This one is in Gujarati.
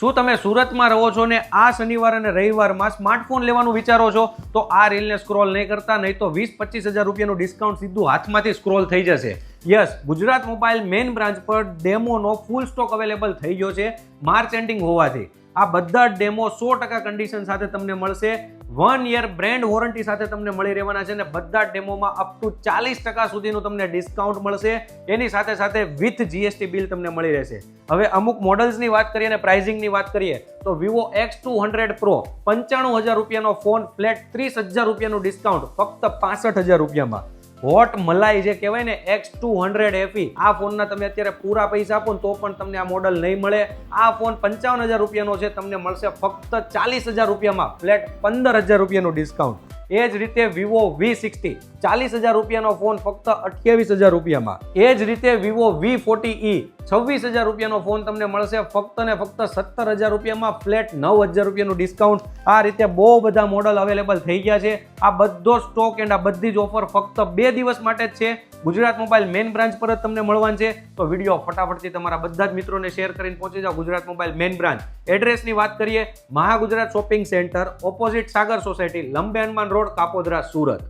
શું તમે સુરતમાં રહો છો ને આ શનિવાર અને રવિવારમાં સ્માર્ટફોન લેવાનું વિચારો છો તો આ રીલને સ્ક્રોલ નહીં કરતા, નહીં તો 20-25 હજાર રૂપિયાનું ડિસ્કાઉન્ટ સીધું હાથમાંથી સ્ક્રોલ થઈ જશે. Yes, Gujarat mobile main branch પર ડેમોનો ફૂલ સ્ટોક અવેલેબલ થઈ ગયો છે માર્ચ એન્ડિંગ હોવાથી. આ બધા જ ડેમો 100% કન્ડિશન સાથે તમને મળશે. 1 યર બ્રાન્ડ વોરંટી સાથે તમને મળી રહેવાના છે અને બધા જ ડેમોમાં અપ ટુ 40% સુધીનું તમને ડિસ્કાઉન્ટ મળશે. એની સાથે સાથે વિથ જીએસટી બિલ તમને મળી રહેશે. હવે અમુક મોડલ્સની વાત કરીએ અને પ્રાઇઝિંગની વાત કરીએ તો વિવો X200 Pro 95,000 રૂપિયાનો ફોન, ફ્લેટ 30,000 રૂપિયાનું ડિસ્કાઉન્ટ ફક્ત 65,000 રૂપિયામાં. હોટ મલાઈ જે કહેવાય ને X200 FE, આ ફોનના તમે અત્યારે પૂરા પૈસા આપો ને તો પણ તમને આ મોડલ નહીં મળે. આ ફોન 55,000 રૂપિયાનો છે, તમને મળશે ફક્ત 40,000 રૂપિયામાં, ફ્લેટ 15,000 રૂપિયાનું ડિસ્કાઉન્ટ. એ જ રીતે વિવો V60 40,000 રૂપિયાનો ફોન ફક્ત 28,000 રૂપિયામાં. એ જ રીતે વિવો V40e 26,000 રૂપિયાનો ફોન તમને મળશે ફક્ત ને ફક્ત 17,000 રૂપિયામાં, ફ્લેટ 9,000 રૂપિયાનું ડિસ્કાઉન્ટ. આ રીતે બહુ બધા મોડલ અવેલેબલ થઈ ગયા છે. આ બધો સ્ટોક એન્ડ આ બધી જ ઓફર ફક્ત 2 દિવસ માટે જ છે. ગુજરાત મોબાઈલ મેઇન બ્રાન્ચ પર જ તમને મળવાનું છે. તો વિડીયો ફટાફટથી તમારા બધા જ મિત્રોને શેર કરીને પહોંચી જાઓ ગુજરાત મોબાઈલ મેઇન બ્રાન્ચ. એડ્રેસની વાત કરીએ, મહાગુજરાત શોપિંગ સેન્ટર, ઓપોઝિટ સાગર સોસાયટી, લંબે હનુમાન રોડ, કાપોદ્રા, સુરત.